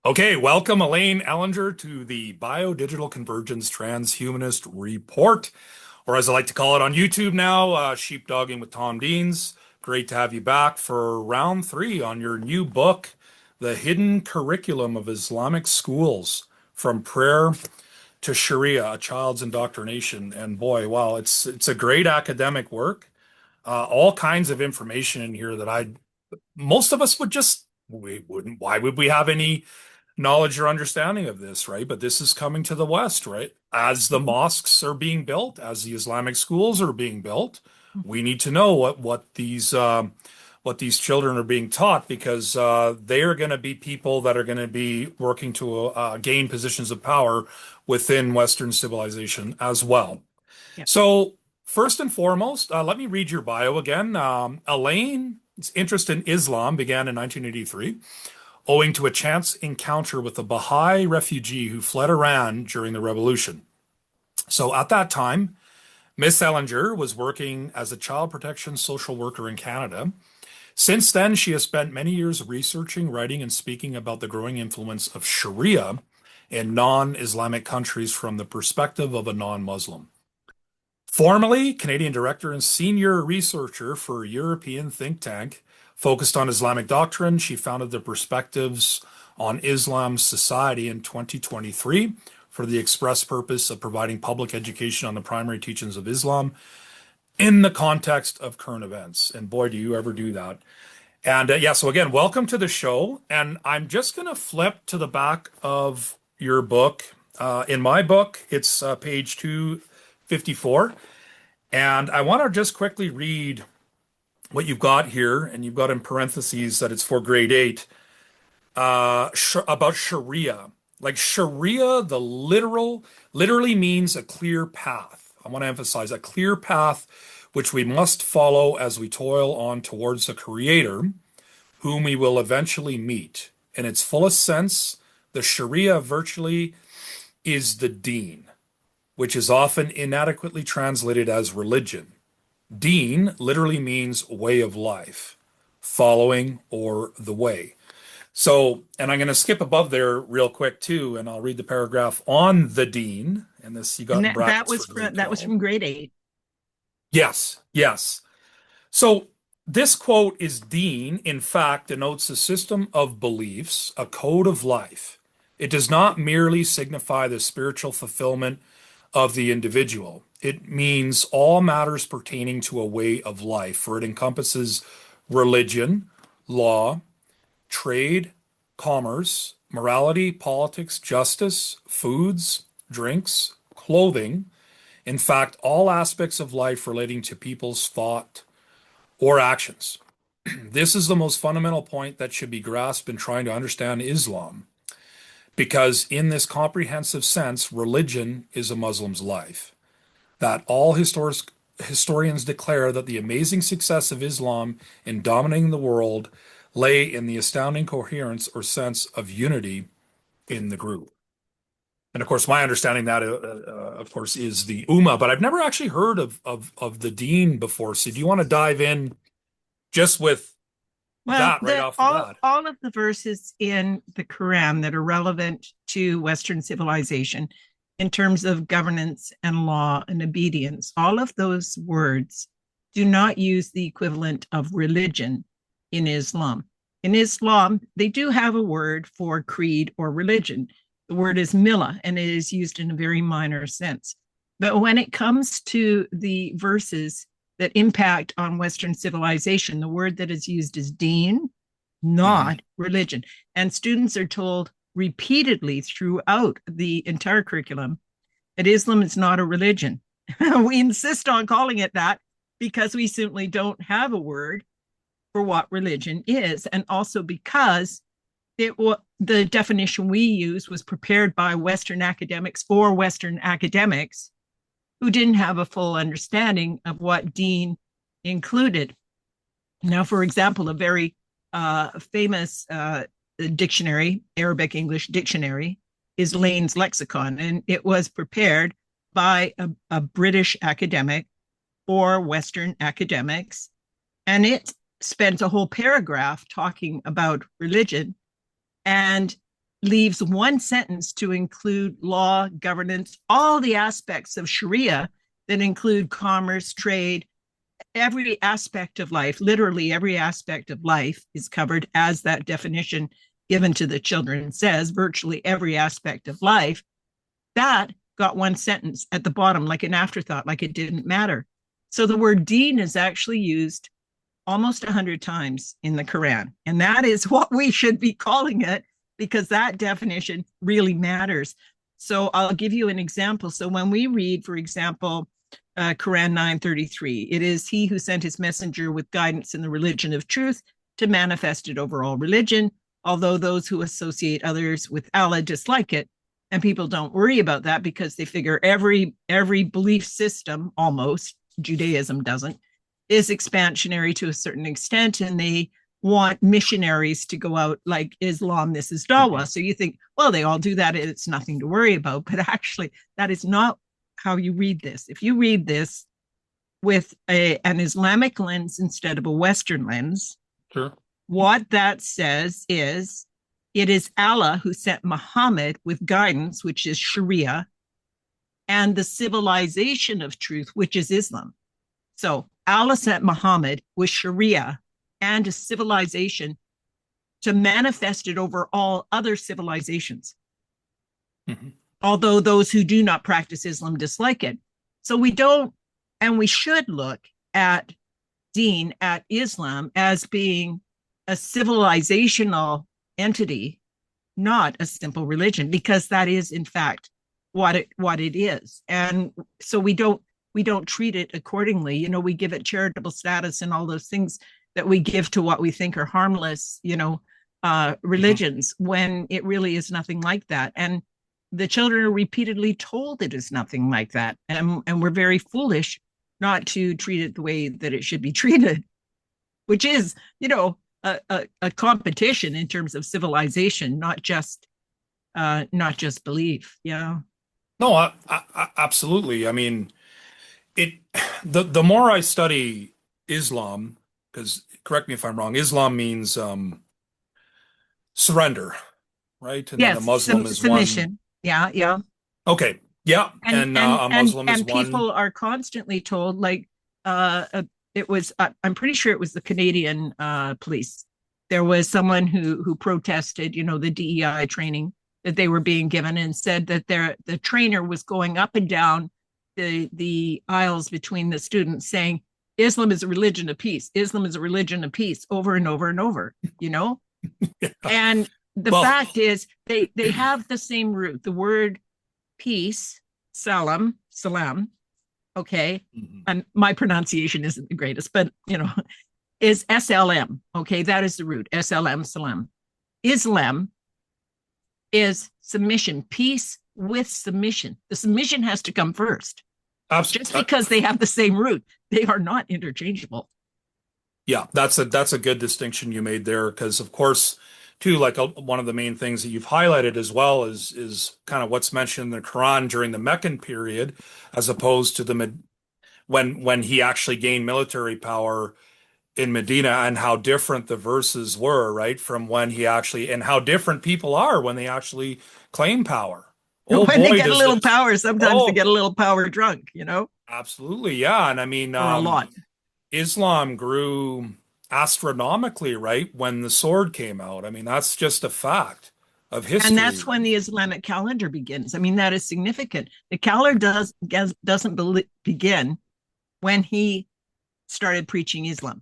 Okay, welcome Elaine Ellinger to the Biodigital Convergence Transhumanist Report, or as I like to call it on YouTube now, Sheepdogging with Tom Deans. Great to have you back for round three on your new book, The Hidden Curriculum of Islamic Schools, From Prayer to Sharia, A Child's Indoctrination. And boy, wow, it's a great academic work. All kinds of information in here that most of us we wouldn't, why would we have any knowledge or understanding of this, right? But this is coming to the West, right? As the mosques are being built, as the Islamic schools are being built, we need to know what these children are being taught because they are going to be people that are going to be working to gain positions of power within Western civilization as well. Yeah. So first and foremost, let me read your bio again. Elaine's interest in Islam began in 1983 owing to a chance encounter with a Bahai refugee who fled Iran during the revolution. So at that time, Miss Ellinger was working as a child protection social worker in Canada. Since then, she has spent many years researching, writing, and speaking about the growing influence of Sharia in non-Islamic countries from the perspective of a non-Muslim. Formerly Canadian director and senior researcher for a European think tank focused on Islamic doctrine, she founded the Perspectives on Islam Society in 2023 for the express purpose of providing public education on the primary teachings of Islam in the context of current events. And boy, do you ever do that. And yeah, so again, welcome to the show. And I'm just going to flip to the back of your book. In my book, it's page 254. And I want to just quickly read what you've got here. And you've got in parentheses that it's for grade eight about Sharia. Like Sharia, literally means a clear path. I want to emphasize a clear path which we must follow as we toil on towards the Creator, whom we will eventually meet. In its fullest sense, the Sharia virtually is the Deen, which is often inadequately translated as religion. Deen literally means way of life, following or the way. So, and I'm going to skip above there real quick too, and I'll read the paragraph on the Deen, and this you got And in that brackets for was grade that was 12. from grade 8. Yes, yes. So this quote is Deen, in fact, denotes a system of beliefs, a code of life. It does not merely signify the spiritual fulfillment of the individual. It means all matters pertaining to a way of life, for it encompasses religion, law, trade, commerce, morality, politics, justice, foods, drinks, clothing, in fact, all aspects of life relating to people's thought or actions. This is the most fundamental point that should be grasped in trying to understand Islam, because in this comprehensive sense, religion is a Muslim's life. That all historians declare that the amazing success of Islam in dominating the world lay in the astounding coherence or sense of unity in the group. And of course, my understanding that, of course, is the Ummah, but I've never actually heard of the Deen before. So do you want to dive in just with Well, that right off the all bat? all of the verses in the Quran that are relevant to Western civilization in terms of governance and law and obedience, all of those words do not use the equivalent of religion in Islam. In Islam, they do have a word for creed or religion. The word is millah, and it is used in a very minor sense. But when it comes to the verses that impact on Western civilization, the word that is used is deen, Mhm. not religion. And students are told repeatedly throughout the entire curriculum that Islam is not a religion. We insist on calling it that because we simply don't have a word for what religion is, and also because the definition we use was prepared by Western academics for Western academics who didn't have a full understanding of what Deen included. Now, for example, a very famous dictionary, Arabic English dictionary, is Lane's lexicon, and it was prepared by a British academic for Western academics, and it spent a whole paragraph talking about religion. And leaves one sentence to include law, governance, all the aspects of Sharia that include commerce, trade, every aspect of life, literally every aspect of life is covered, as that definition given to the children says, virtually every aspect of life. That got one sentence at the bottom, like an afterthought, like it didn't matter. So the word deen is actually used almost 100 times in the Quran. And that is what we should be calling it, because that definition really matters. So I'll give you an example. So when we read, for example, Quran 9:33, it is he who sent his messenger with guidance in the religion of truth to manifest it over all religion, although those who associate others with Allah dislike it. And people don't worry about that because they figure every belief system, almost, Judaism doesn't, is expansionary to a certain extent, and they want missionaries to go out like Islam, this is Dawah. So you think, well, they all do that, it's nothing to worry about. But actually, that is not how you read this. If you read this with an Islamic lens instead of a Western lens, Sure. what that says is it is Allah who sent Muhammad with guidance, which is Sharia, and the civilization of truth, which is Islam. So Allah sent Muhammad with Sharia and a civilization to manifest it over all other civilizations. Mm-hmm. Although those who do not practice Islam dislike it. So we don't, and we should look at Deen, at Islam, as being a civilizational entity, not a simple religion, because that is in fact what it is. And so we don't treat it accordingly. You know, we give it charitable status and all those things that we give to what we think are harmless, religions, when it really is nothing like that. And the children are repeatedly told it is nothing like that. And we're very foolish not to treat it the way that it should be treated, which is, a competition in terms of civilization, not just belief. Yeah. No, absolutely. I mean, the more I study Islam, because correct me if I'm wrong, Islam means surrender, right? And then a Yes, Muslim is submission. one. Yeah, yeah. Okay, yeah, and a Muslim is and one. people are constantly told, like, it was. I'm pretty sure it was the Canadian police. There was someone who protested, the DEI training that they were being given, and said that the trainer was going up and down the aisles between the students saying, Islam is a religion of peace. Islam is a religion of peace, over and over and over, Yeah. And the fact is they have the same root. The word peace, salam, okay. Mm-hmm. And my pronunciation isn't the greatest, but is SLM. Okay, that is the root. SLM, salam. Islam is submission, peace with submission. The submission has to come first. Just because they have the same root, they are not interchangeable. Yeah, that's a good distinction you made there, because of course, too, like one of the main things that you've highlighted as well is kind of what's mentioned in the Quran during the Meccan period, as opposed to when he actually gained military power in Medina, and how different the verses were, right, from when he actually, and how different people are when they actually claim power. Oh, when boy, they get a little power, sometimes they get a little power drunk, Absolutely, yeah. And I mean, or a lot. Islam grew astronomically, right, when the sword came out. I mean, that's just a fact of history. And that's when the Islamic calendar begins. I mean, that is significant. The calendar doesn't begin when he started preaching Islam.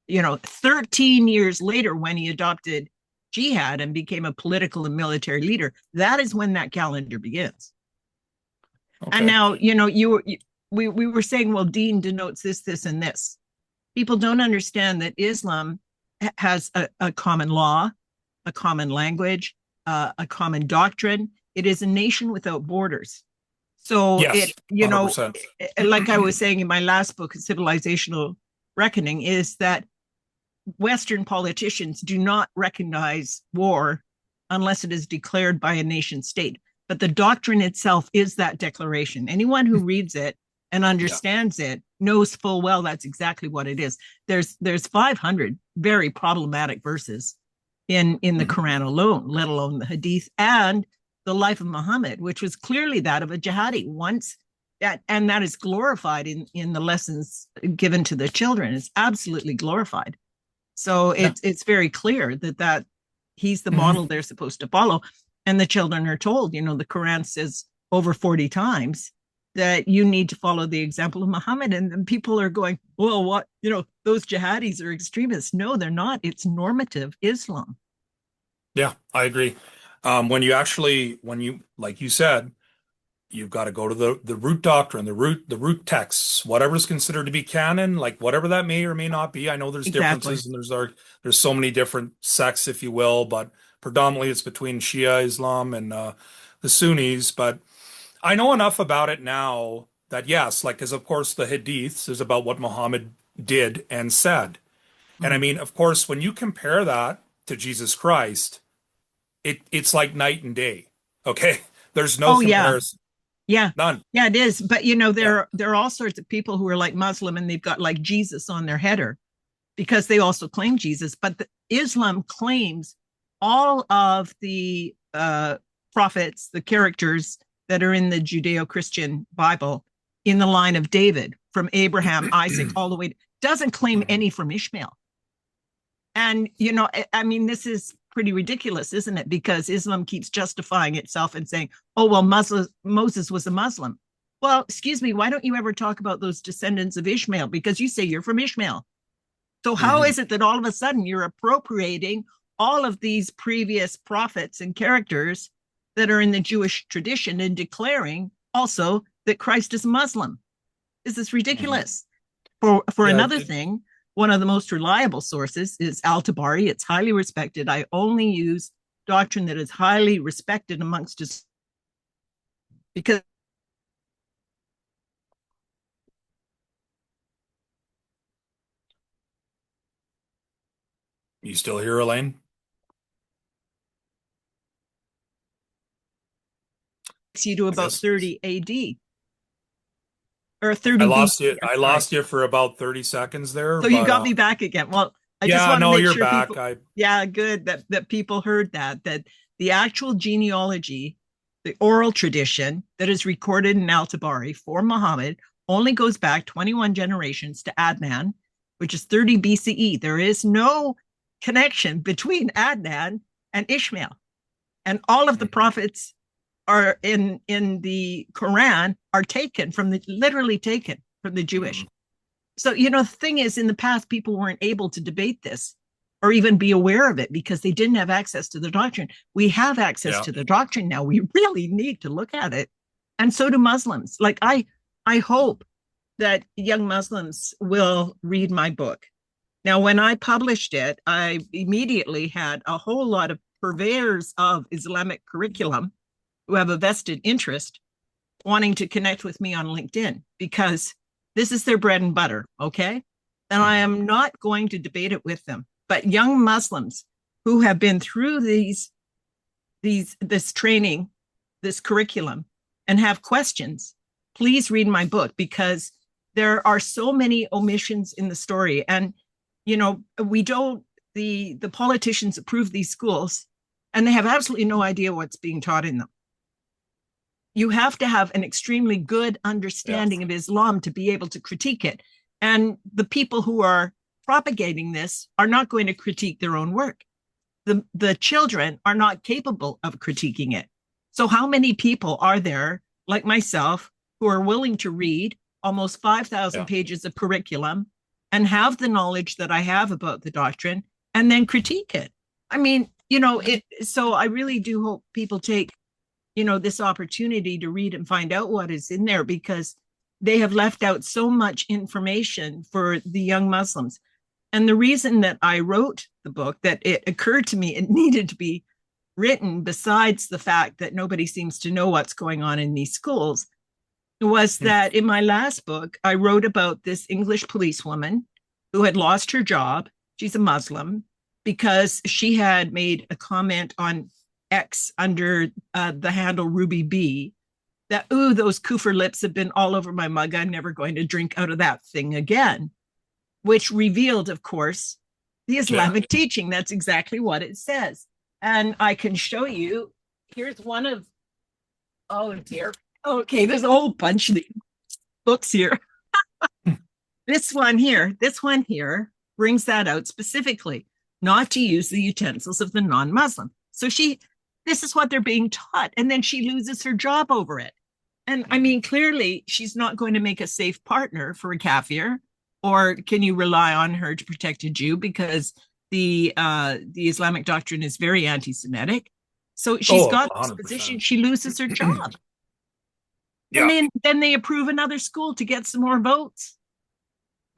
13 years later, when he adopted jihad and became a political and military leader, that is when that calendar begins. Okay. And now, we were saying, well, Deen denotes this, and this. People don't understand that Islam has a common law, a common language, a common doctrine. It is a nation without borders. So yes, like I was saying in my last book, Civilizational Reckoning, is that Western politicians do not recognize war unless it is declared by a nation state. But the doctrine itself is that declaration. Anyone who reads it and understands it knows full well that's exactly what it is. There's 500 very problematic verses in the Mhm. Quran alone, let alone the Hadith and the life of Muhammad, which was clearly that of a jihadi. Once that, and that is glorified in the lessons given to the children. It's absolutely glorified. So Yeah. it's very clear that he's the Mhm. model they're supposed to follow. And the children are told, the Quran says over 40 times that you need to follow the example of Muhammad. And people are going, well, what, those jihadis are extremists. No, they're not. It's normative Islam. Yeah, I agree. When you, like you said, you've got to go to the root doctrine, the root texts, whatever's considered to be canon, like whatever that may or may not be. I know there's Exactly. differences and there's so many different sects, if you will, but predominantly it's between Shia Islam and the Sunnis. But I know enough about it now that yes, like, because of course the Hadiths is about what Muhammad did and said. And I Mm. mean, of course, when you compare that to Jesus Christ, it's like night and day. Okay? There's no Oh, yeah. comparison. Yeah. None. Yeah, it is. But Yeah. there are all sorts of people who are like Muslim and they've got like Jesus on their header because they also claim Jesus. But Islam claims all of the prophets, the characters that are in the Judeo-Christian Bible in the line of David, from Abraham, Isaac, all the way. Doesn't claim Mhm. any from Ishmael. And, I mean, this is pretty ridiculous, isn't it? Because Islam keeps justifying itself and saying, oh, well, Moses was a Muslim. Well, excuse me, why don't you ever talk about those descendants of Ishmael? Because you say you're from Ishmael. So how Mhm. is it that all of a sudden you're appropriating all of these previous prophets and characters that are in the Jewish tradition and declaring also that Christ is Muslim? This is Mhm. ridiculous. For Yeah, another thing, one of the most reliable sources is Al-Tabari. It's highly respected. I only use doctrine that is highly respected amongst us because you still here, Elaine? you to I about guess 30 AD or I 30 lost BC. you. I'm I sorry. lost you for about 30 seconds there, So you but got me back again. Well, I just yeah, want to no, make you're sure back. people, yeah, good that people heard that the actual genealogy, the oral tradition that is recorded in Al Tabari for Muhammad only goes back 21 generations to Adnan, which is 30 BCE. There is no connection between Adnan and Ishmael. And all of the Mhm. prophets are in the Quran are taken from the literally taken from the Jewish. Mhm. So, the thing is, in the past, people weren't able to debate this or even be aware of it because they didn't have access to the doctrine. We have access Yeah. to the doctrine now. We really need to look at it. And so do Muslims. Like I hope that young Muslims will read my book. Now, when I published it, I immediately had a whole lot of purveyors of Islamic curriculum who have a vested interest wanting to connect with me on LinkedIn because this is their bread and butter. Okay. And I Mhm. am not going to debate it with them. But young Muslims who have been through this training, this curriculum, and have questions, please read my book because there are so many omissions in the story. And, we don't, the politicians approve these schools and they have absolutely no idea what's being taught in them. You have to have an extremely good Yeah. understanding of Islam to be able to critique it. And the people who are propagating this are not going to critique their own work. The children are not capable of critiquing it. So, how many people are there, like myself, who are willing to read almost 5,000 Yeah. pages of curriculum and have the knowledge that I have about the doctrine and then critique it? I mean, so I really do hope people take this opportunity to read and find out what is in there because they have left out so much information for the young Muslims. And the reason that I wrote the book, that it occurred to me it needed to be written, besides the fact that nobody seems to know what's going on in these schools, was Mhm. that in my last book, I wrote about this English policewoman who had lost her job. She's a Muslim because she had made a comment on X under the handle Ruby B that, ooh, those kufr lips have been all over my mug. I'm never going to drink out of that thing again, which revealed, of course, The Yeah. Islamic teaching. That's exactly what it says. And I can show you. Here's one of, oh dear. Okay, there's a whole bunch of these books here. This one here brings that out specifically, not to use the utensils of the non-Muslim. So this is what they're being taught. And then she loses her job over it. And I mean, clearly, she's not going to make a safe partner for a kafir. Or can you rely on her to protect a Jew? Because the Islamic doctrine is very anti-Semitic. So she's Oh, got this position. 100%. She loses her job. And Yeah. then they approve another school to get some more votes.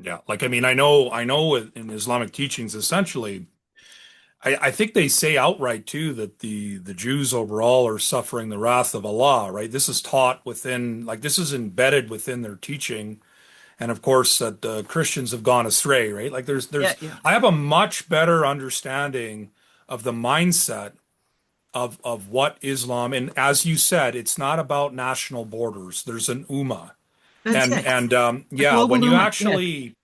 Yeah. Like, I mean, I know in Islamic teachings, essentially, I think they say outright too that the Jews overall are suffering the wrath of Allah, right? This is taught within, like, this is embedded within their teaching. And of course, that Christians have gone astray, right? Like, Yeah, yeah. I have a much better understanding of the mindset of what Islam, and as you said, it's not about national borders. There's an ummah. That's it. A Yeah, global when you movement. Yes. actually,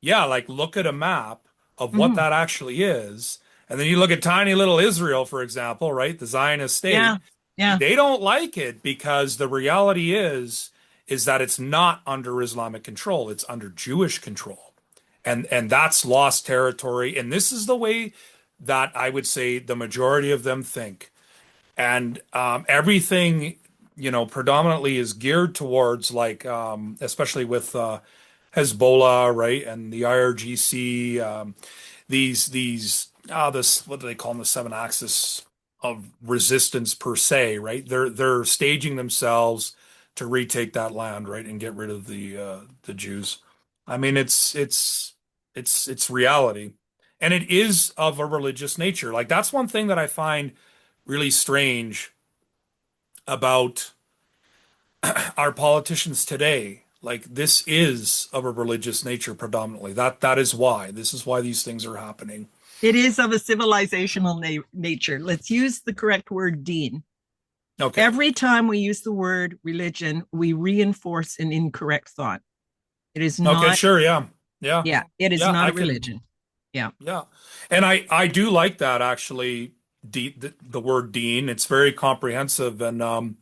yeah, like look at a map of what Mm-hmm. that actually is, and then you look at tiny little Israel, for example, right? The Zionist Yeah. state, Yeah. they don't like it because the reality is that it's not under Islamic control, it's under Jewish control. And that's lost territory. And this is the way that I would say the majority of them think. And everything, predominantly is geared towards like, especially with Hezbollah, right, and the IRGC, this what do they call them, the seven axis of resistance per se, right? They're staging themselves to retake that land, right, and get rid of the Jews. I mean, it's reality, and it is of a religious nature. Like that's one thing that I find really strange about our politicians today. Like this is of a religious nature predominantly. That is why. This is why these things are happening. It is of a civilizational nature. Let's use the correct word, Deen. Okay. Every time we use the word religion, we reinforce an incorrect thought. It is Okay, not, sure, yeah. Yeah. yeah, it is Yeah, not I a can religion. Yeah. yeah. And I do like that actually the word dean. It's very comprehensive and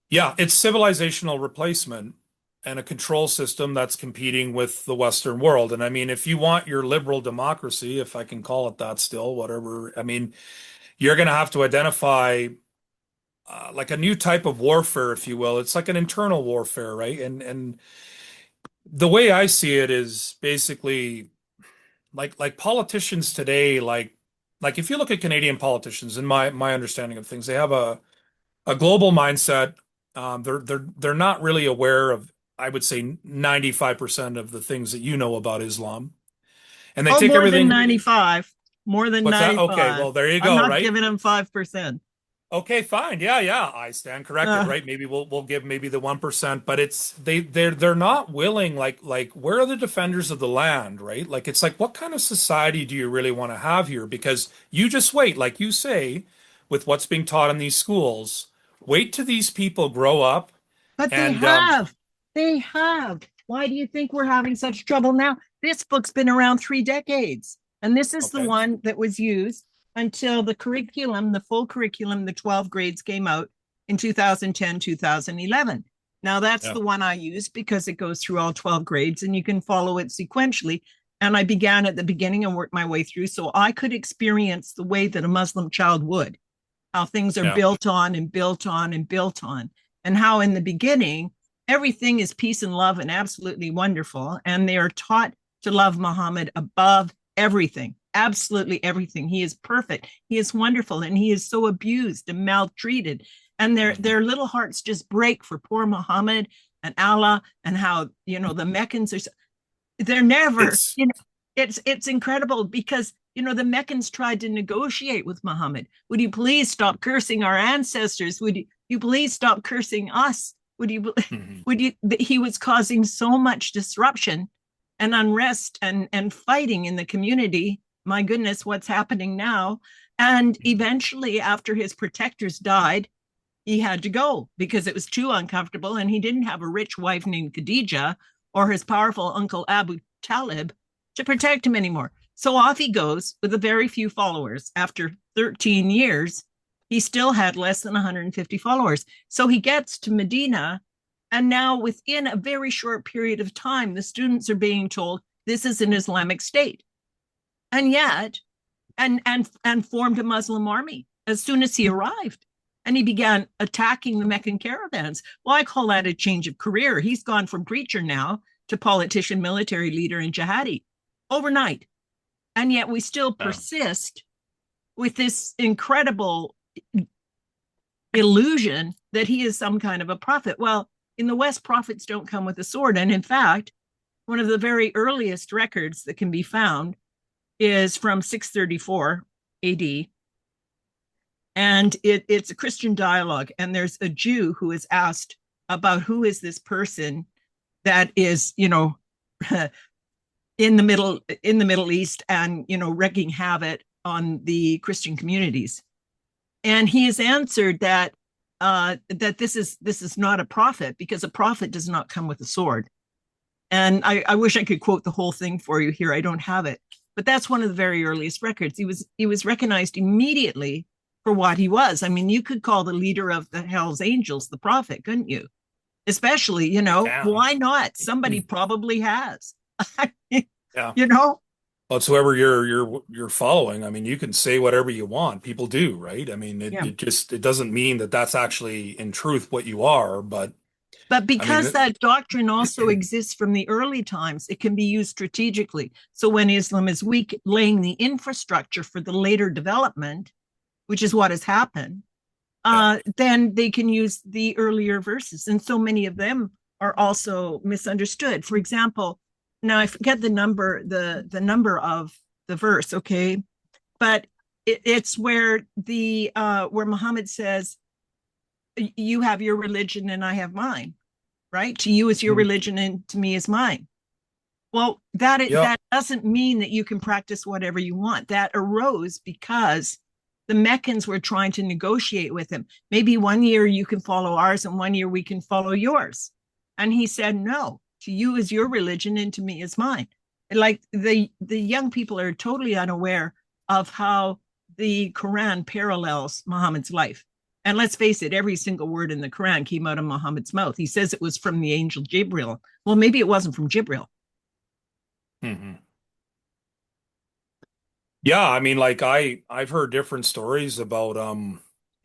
yeah, it's civilizational replacement and a control system that's competing with the Western world. And I mean, if you want your liberal democracy, if I can call it that still, whatever, I mean, you're going to have to identify like a new type of warfare, if you will. It's like an internal warfare, right? And the way I see it is basically like politicians today, like if you look at Canadian politicians, in my understanding of things, they have a global mindset. They're not really aware of, I would say, 95% of the things that you know about Islam, and they Oh, take more than everything. 95. More than What's that? Okay, 95. well, there you I'm go, not right? giving them 5%. Okay, fine. Yeah, yeah. I stand corrected, Uh, right? Maybe we'll give maybe the 1%, but they're not willing, like where are the defenders of the land, right? Like it's like what kind of society do you really want to have here? Because you just wait, like you say, with what's being taught in these schools, wait till these people grow up but they and have. They have. Why do you think we're having such trouble now? This book's been around 3 decades. And this is the okay, one that was used until the curriculum, the full curriculum, the 12 grades came out in 2010, 2011. Now that's yeah, the one I use because it goes through all 12 grades and you can follow it sequentially. And I began at the beginning and worked my way through so I could experience the way that a Muslim child would, how things are yeah, built on and built on and built on, and how in the beginning, everything is peace and love and absolutely wonderful. And they are taught to love Muhammad above everything, absolutely everything. He is perfect. He is wonderful. And he is so abused and maltreated. And mhm. their little hearts just break for poor Muhammad and Allah and how, the Meccans are, they're never, It's it's incredible because the Meccans tried to negotiate with Muhammad. Would you please stop cursing our ancestors? Would you please stop cursing us? Would you mhm. would you he was causing so much disruption and unrest and fighting in the community. My goodness, what's happening now? And eventually after his protectors died, he had to go because it was too uncomfortable and he didn't have a rich wife named Khadija or his powerful uncle Abu Talib to protect him anymore. So off he goes with a very few followers. After 13 years, he still had less than 150 followers. So he gets to Medina, and now within a very short period of time, the students are being told this is an Islamic state. And yet, and formed a Muslim army as soon as he arrived. And he began attacking the Meccan caravans. Well, I call that a change of career. He's gone from preacher now to politician, military leader, and jihadi overnight. And yet we still persist with this incredible illusion that he is some kind of a prophet. Well, in the West, prophets don't come with a sword. And in fact, one of the very earliest records that can be found is from 634 AD. And it's a Christian dialogue. And there's a Jew who is asked about who is this person that is, you know, in the Middle East and, you know, wreaking havoc on the Christian communities. And he has answered that that this is not a prophet, because a prophet does not come with a sword. And I wish I could quote the whole thing for you here. I don't have it, but that's one of the very earliest records. He was recognized immediately for what he was. I mean, you could call the leader of the Hell's Angels the prophet, couldn't you? Especially, you know, why not? Somebody probably has. Yeah. You know? Well, it's whoever you're following. I mean, you can say whatever you want. People do, right? I mean, it doesn't mean that that's actually in truth what you are, but because I mean, that doctrine also exists from the early times, it can be used strategically. So when Islam is weak, laying the infrastructure for the later development, which is what has happened, then they can use the earlier verses. And so many of them are also misunderstood. For example, now I forget the number of the verse, okay? But it's where where Muhammad says, you have your religion and I have mine, right? To you is your religion and to me is mine. Well, that doesn't mean that you can practice whatever you want. That arose because the Meccans were trying to negotiate with him. Maybe one year you can follow ours and one year we can follow yours. And he said, no, to you is your religion and to me is mine. Like the young people are totally unaware of how the Quran parallels Muhammad's life. And let's face it, every single word in the Quran came out of Muhammad's mouth. He says it was from the angel Jibril. Well, maybe it wasn't from Jibril. Mm-hmm. Yeah, I mean, like I've heard different stories about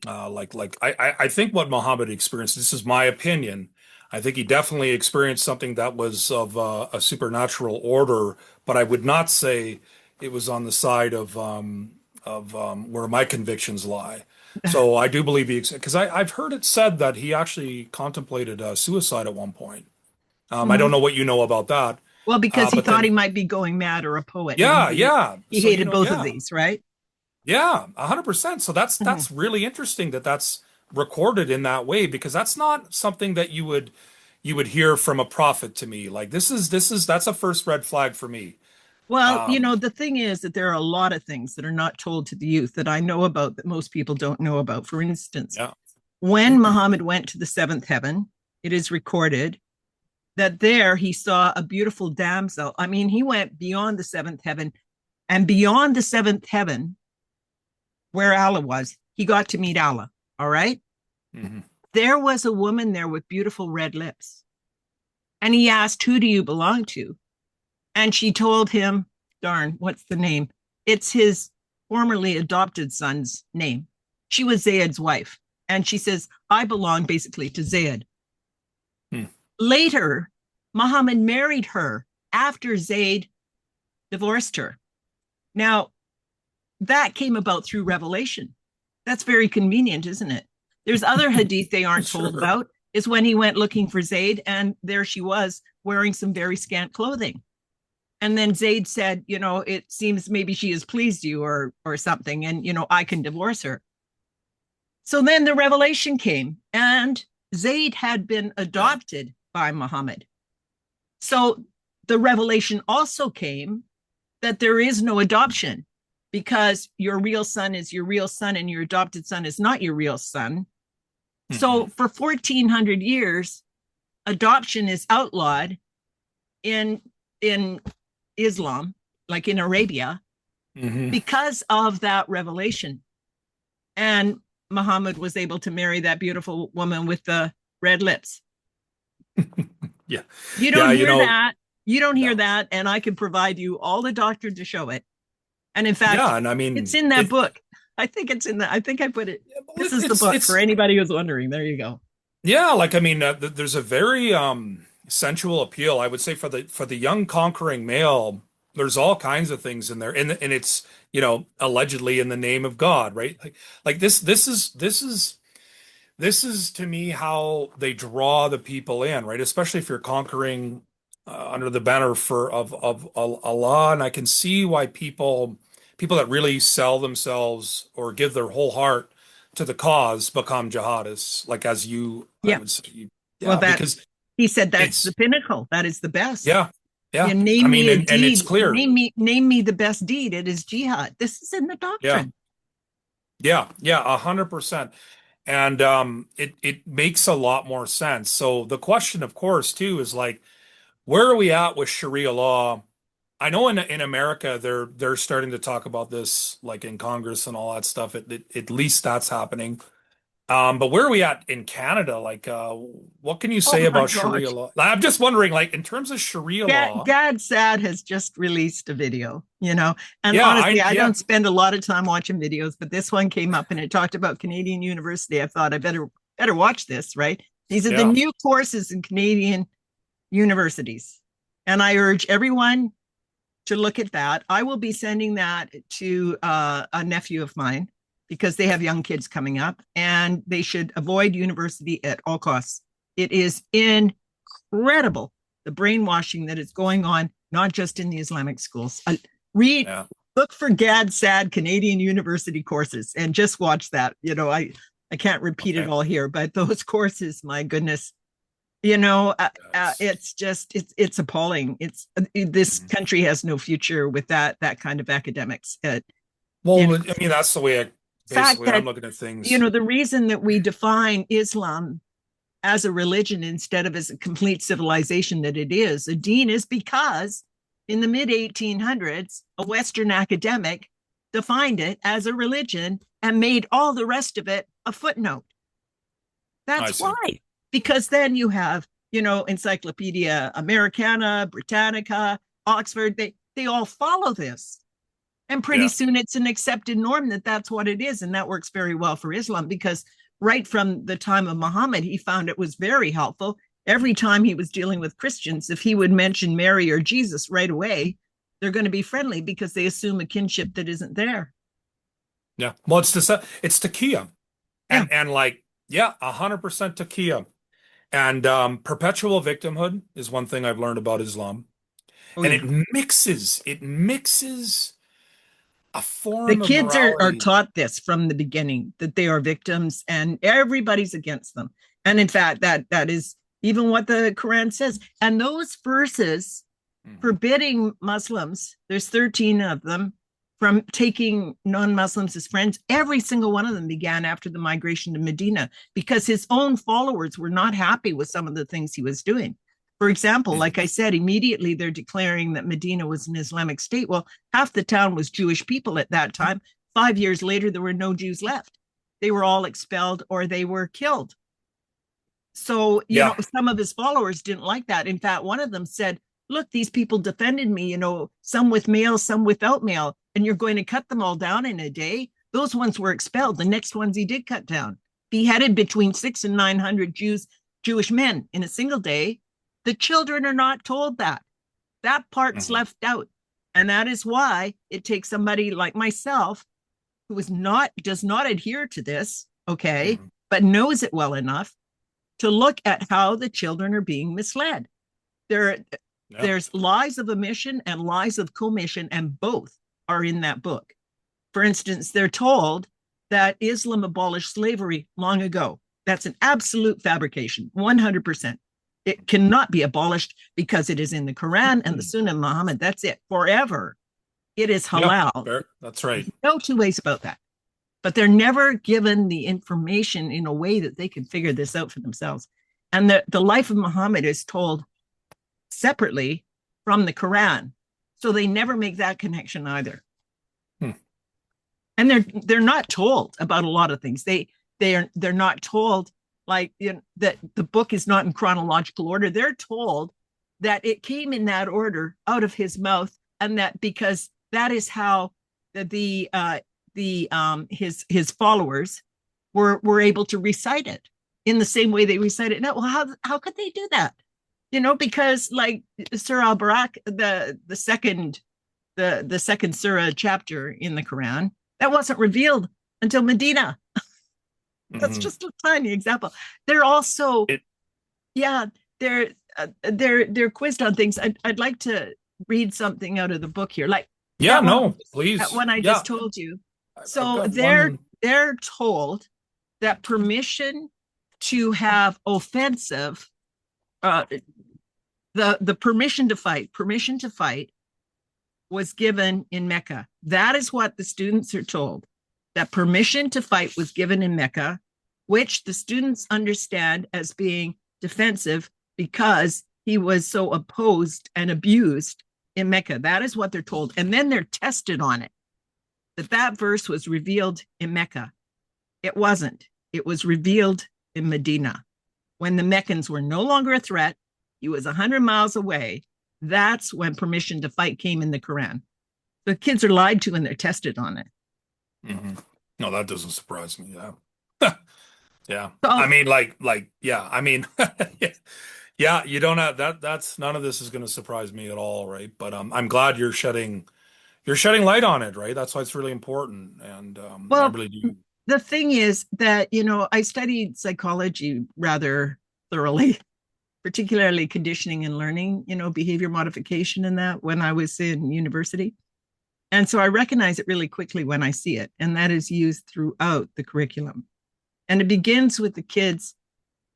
I think what Muhammad experienced, this is my opinion. I think he definitely experienced something that was of a supernatural order, but I would not say it was on the side of where my convictions lie. So I do believe because I've heard it said that he actually contemplated suicide at one point. I don't know what you know about that, Well, because he but thought then he might be going mad or a poet, and yeah, yeah. he So hated both of these, right? yeah, 100%. So that's really interesting that that's recorded in that way because that's not something that you would hear from a prophet to me. Like that's a first red flag for me. Well, you Um, know, the thing is that there are a lot of things that are not told to the youth that I know about that most people don't know about. For instance, yeah. when Muhammad went to the seventh heaven, it is recorded that there he saw a beautiful damsel. I mean, he went beyond the seventh heaven, and beyond the seventh heaven, where Allah was, he got to meet Allah. All right. Hmm. There was a woman there with beautiful red lips. And he asked, who do you belong to? And she told him, darn, what's the name? It's his formerly adopted son's name. She was Zayed's wife. And she says, I belong basically to Zayed. Hmm. Later, Muhammad married her after Zayed divorced her. Now, that came about through revelation. That's very convenient, isn't it? There's other hadith they aren't told Sure. about, is when he went looking for Zayd, and there she was wearing some very scant clothing. And then Zayd said, you know, it seems maybe she has pleased you or something, and, you know, I can divorce her. So then the revelation came, and Zayd had been Yeah. adopted by Muhammad. So the revelation also came that there is no adoption because your real son is your real son and your adopted son is not your real son. So Hmm. for 1400 years, adoption is outlawed in Islam. like in Arabia, Hmm. because of that revelation. And Muhammad was able to marry that beautiful woman with the red lips. Yeah. You don't Yeah, hear that. You don't hear no. that. And I can provide you all the doctrine to show it. And in fact, Yeah, and I it's mean in that it book. I think it's in that. I think I put it. well, This is the book for it's anybody who's wondering. There you go. yeah, like I mean there's a very sensual appeal, I would say, for the young conquering male. There's all kinds of things in there, and it's, allegedly in the name of God, right? Like this is to me how they draw the people in, right? Especially if you're conquering under the banner of Allah, and I can see why people that really sell themselves or give their whole heart to the cause become jihadists, like as you, I Yeah. would say, Well, yeah, that because he said that's the it's pinnacle. That is the best. yeah, You yeah. I name mean, me a and it's deed. clear, Name me the best deed. It is jihad. This is in the yeah, doctrine. yeah, 100%. And it makes a lot more sense. So the question, of course, too, is like, where are we at with Sharia law? I know in America they're starting to talk about this, like in Congress and all that stuff. At least that's happening. But where are we at in Canada? Like, what can you Oh say my about Sharia gosh. law? I'm just wondering, like, in terms of Sharia law. Gad Sad has just released a video, and Yeah, honestly, I yeah, don't spend a lot of time watching videos, but this one came up and it talked about Canadian University. I thought I better watch this, right? These are the yeah. new courses in Canadian universities. And I urge everyone to look at that. I will be sending that to a nephew of mine because they have young kids coming up and they should avoid university at all costs. It is incredible the brainwashing that is going on, not just in the Islamic schools. Read, Yeah. look for GAD SAD Canadian University courses and just watch that. I can't repeat it Okay. all here, but those courses, my goodness, Yes. it's appalling. This Mhm. country has no future with that kind of academics. You know, Well, I mean, that's the way fact basically I'm that looking at things. the reason that we define Islam as a religion instead of as a complete civilization that it is a Deen is because in the mid 1800s a Western academic defined it as a religion and made all the rest of it a footnote. I That's see. why. Because then you have, Encyclopedia Americana, Britannica, Oxford, they all follow this. And pretty Yeah. soon it's an accepted norm that that's what it is. And that works very well for Islam because right from the time of Muhammad, he found it was very helpful. Every time he was dealing with Christians, if he would mention Mary or Jesus right away, they're going to be friendly because they assume a kinship that isn't there. Yeah. Well, it's Takia. Yeah. And like, yeah, 100% Takia. And perpetual victimhood is one thing I've learned about Islam. Oh, And yeah. it mixes a The form of kids are morality. taught this from the beginning that they are victims and everybody's against them. And in fact, that is even what the Quran says. And those verses Mhm. forbidding Muslims, there's 13 of them, from taking non-Muslims as friends. Every single one of them began after the migration to Medina because his own followers were not happy with some of the things he was doing. For example, like I said, immediately they're declaring that Medina was an Islamic state. Well, half the town was Jewish people at that time. 5 years later, there were no Jews left. They were all expelled or they were killed. So, Yeah. some of his followers didn't like that. In fact, one of them said, look, these people defended me, some with mail, some without mail, and you're going to cut them all down in a day. Those ones were expelled. The next ones he did cut down. Beheaded between 600 and 900 Jewish men in a single day. The children are not told that. That part's Mhm. left out. And that is why it takes somebody like myself who does not adhere to this, okay, Mhm. but knows it well enough to look at how the children are being misled. There, Yeah. there's lies of omission and lies of commission, and both are in that book. For instance, they're told that Islam abolished slavery long ago. That's an absolute fabrication, 100%. It cannot be abolished because it is in the Quran and the Sunnah of Muhammad. That's it forever. It is Yeah. halal. Fair. That's There's right. no two ways about that. But they're never given the information in a way that they can figure this out for themselves. And the life of Muhammad is told separately from the Quran. So they never make that connection either. Hmm. And they're not told about a lot of things. They're not told, like, you know, that the book is not in chronological order. They're told that it came in that order out of his mouth, and that because that is how his followers were able to recite it in the same way they recite it now. Well, how could they do that? You know, because like Surah Al Barak, the second surah chapter in the Quran, that wasn't revealed until Medina. That's Hmm. just a tiny example. They're also, It, yeah, they're quizzed on things. I'd like to read something out of the book here, like yeah, that one, no, please. one I Yeah, just told you. I've So got one. they're told that permission to have offensive, uh, the permission to fight was given in Mecca. That is what the students are told. That permission to fight was given in Mecca, which the students understand as being defensive because he was so opposed and abused in Mecca. That is what they're told. And then they're tested on it. That verse was revealed in Mecca. It wasn't. It was revealed in Medina. When the Meccans were no longer a threat, he was 100 miles away. That's when permission to fight came in the Quran. The kids are lied to and they're tested on it. Hmm. No, that doesn't surprise me. Yeah. Yeah. I So, mean, yeah. I mean, yeah, you don't have that. That's none of this is going to surprise me at all, right? But I'm glad you're shedding light on it, right? That's why it's really important, and I well, really do. the thing is that, you know, I studied psychology rather thoroughly, particularly conditioning and learning, you know, behavior modification and that when I was in university. And so I recognize it really quickly when I see it. And that is used throughout the curriculum. And it begins with the kids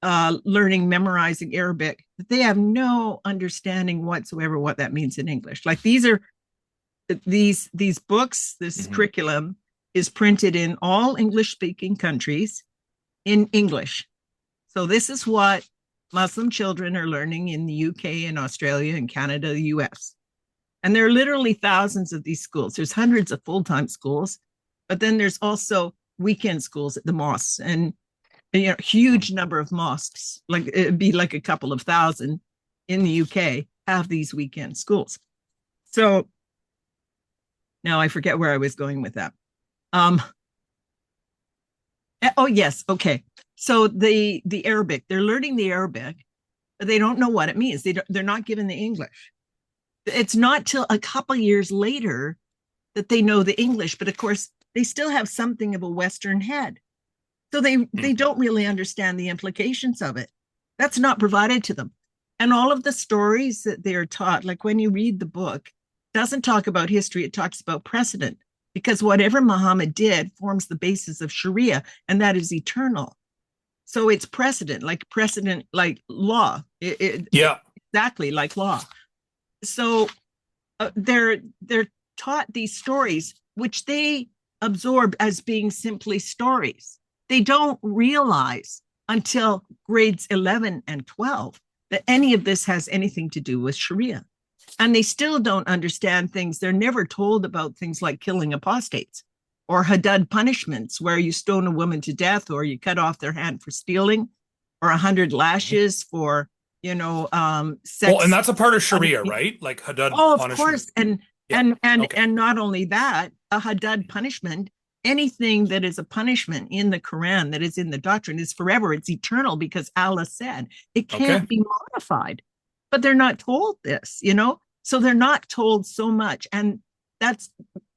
learning, memorizing Arabic, but they have no understanding whatsoever what that means in English. Like these books, this Hmm. curriculum is printed in all English speaking countries in English. So this is what Muslim children are learning in the UK and Australia and Canada, the US. And there are literally thousands of these schools. There's hundreds of full-time schools, but then there's also weekend schools at the mosques, and you know, huge number of mosques, like it'd be like a couple of thousand in the UK have these weekend schools. So now I forget where I was going with that. Um, oh yes, okay. So the Arabic, they're learning the Arabic, but they don't know what it means. They're not given the English. It's not till a couple years later that they know the English, but of course they still have something of a Western head. So they Hmm. don't really understand the implications of it. That's not provided to them. And all of the stories that they're taught, like when you read the book, doesn't talk about history, it talks about precedent. Because whatever Muhammad did forms the basis of Sharia, and that is eternal. So it's precedent like law. Yeah. Exactly like law. So they're taught these stories, which they absorb as being simply stories. They don't realize until grades 11 and 12 that any of this has anything to do with Sharia. And they still don't understand things. They're never told about things like killing apostates or Haddad punishments, where you stone a woman to death or you cut off their hand for stealing, or 100 lashes for, you know, Well, and sex. that's a part of Sharia, right? Like Haddad Oh, of punishment. course. And Yeah. Okay. not only that, a Haddad punishment, anything that is a punishment in the Quran that is in the doctrine is forever. It's eternal because Allah said it Okay. can't be modified. But they're not told this, you know? So they're not told so much. And that's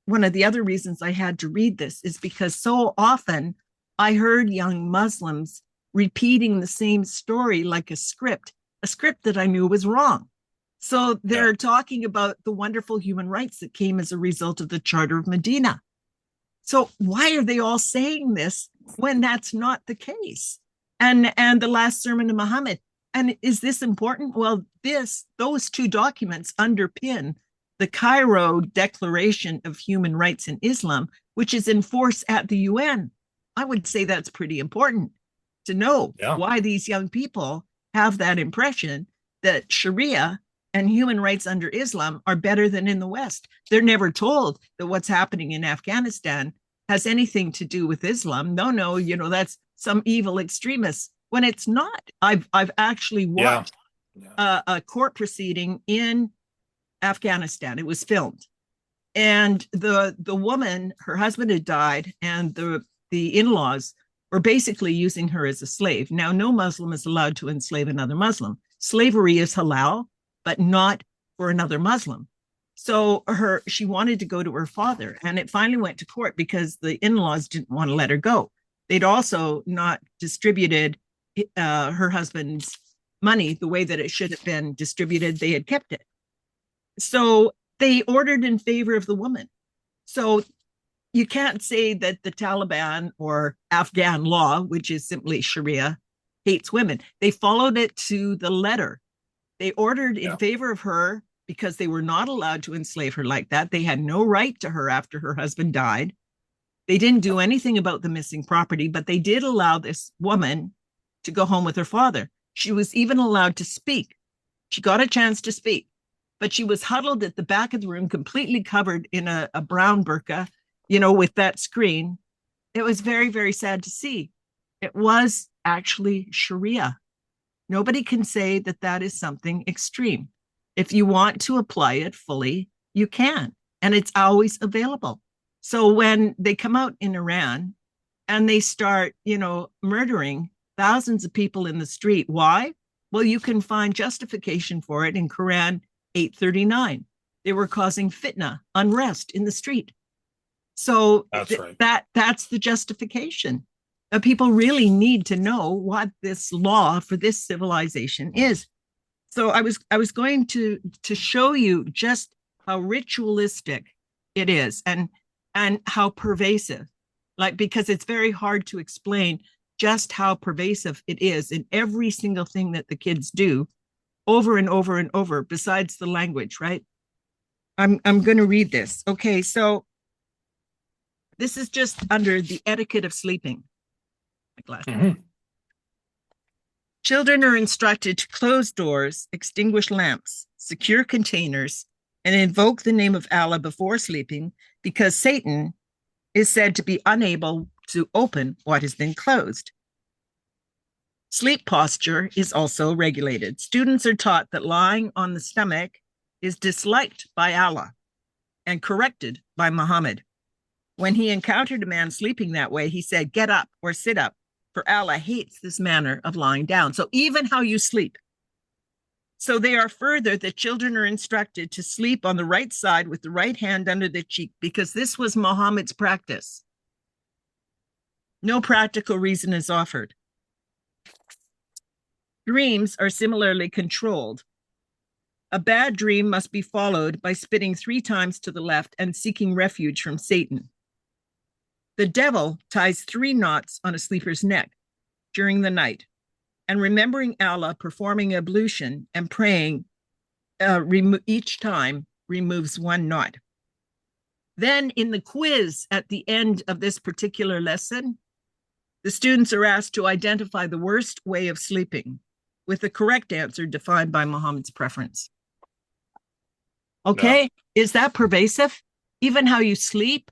one of the other reasons I had to read this, is because so often I heard young Muslims repeating the same story like a script that I knew was wrong. So Yeah. they're talking about the wonderful human rights that came as a result of the Charter of Medina. So why are they all saying this when that's not the case? And the last sermon of Muhammad. And is this important? Well, those two documents underpin the Cairo Declaration of Human Rights in Islam, which is in force at the UN. I would say that's pretty important to know Yeah. why these young people have that impression that Sharia and human rights under Islam are better than in the West. They're never told that what's happening in Afghanistan has anything to do with Islam. No, no, that's some evil extremists when it's not. I've actually Yeah. watched Yeah. a court proceeding in Afghanistan. It was filmed, and the woman, her husband had died, and the in-laws were basically using her as a slave. Now, no Muslim is allowed to enslave another Muslim. Slavery is halal, but not for another Muslim. So she wanted to go to her father, and it finally went to court because the in-laws didn't want to let her go. They'd also not distributed her husband's money the way that it should have been distributed. They had kept it. So they ordered in favor of the woman. So you can't say that the Taliban or Afghan law, which is simply Sharia, hates women. They followed it to the letter. They ordered in Yeah. favor of her because they were not allowed to enslave her like that. They had no right to her after her husband died. They didn't do anything about the missing property, but they did allow this woman to go home with her father. She was even allowed to speak. She got a chance to speak, but she was huddled at the back of the room, completely covered in a brown burqa, with that screen. It was very, very sad to see. It was actually Sharia. Nobody can say that that is something extreme. If you want to apply it fully, you can, and it's always available. So when they come out in Iran and they start, murdering thousands of people in the street, why? Well, you can find justification for it in Quran 839. They were causing fitna, unrest in the street. So That's right. that's the justification. People really need to know what this law for this civilization is. So I was going to show you just how ritualistic it is, and how pervasive. Like, because it's very hard to explain just how pervasive it is in every single thing that the kids do over and over and over, besides the language, right? I'm going to read this. Okay, so this is just under the etiquette of sleeping. Mhm. Children are instructed to close doors, extinguish lamps, secure containers, and invoke the name of Allah before sleeping, because Satan is said to be unable to open what has been closed. Sleep posture is also regulated. Students are taught that lying on the stomach is disliked by Allah and corrected by Muhammad. When he encountered a man sleeping that way, he said, "Get up or sit up, for Allah hates this manner of lying down." So even how you sleep. So they are further that children are instructed to sleep on the right side with the right hand under the cheek, because this was Muhammad's practice. No practical reason is offered. Dreams are similarly controlled. A bad dream must be followed by spitting 3 times to the left and seeking refuge from Satan. The devil ties 3 knots on a sleeper's neck during the night, and remembering Allah, performing ablution, and praying each time removes 1 knot. Then in the quiz at the end of this particular lesson, the students are asked to identify the worst way of sleeping, with the correct answer defined by Muhammad's preference. Okay, yeah. Is that pervasive? Even how you sleep,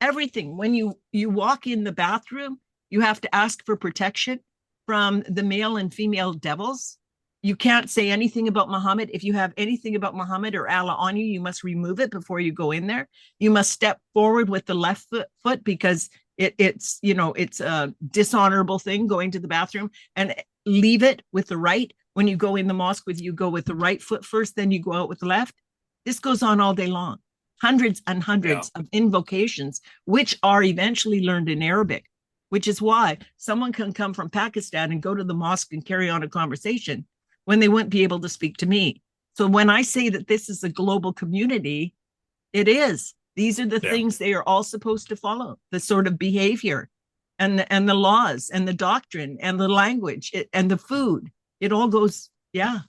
everything. When you walk in the bathroom, you have to ask for protection from the male and female devils. You can't say anything about Muhammad. If you have anything about Muhammad or Allah on you, you must remove it before you go in there. You must step forward with the left foot because it's a dishonorable thing going to the bathroom, and leave it with the right. When you go in the mosque, you go with the right foot first, then you go out with the left. This goes on all day long. Hundreds and hundreds of invocations, which are eventually learned in Arabic, which is why someone can come from Pakistan and go to the mosque and carry on a conversation when they wouldn't be able to speak to me. So when I say that this is a global community, it is. These are the things they are all supposed to follow, the sort of behavior and the laws and the doctrine and the language and the food. It all goes, Yeah.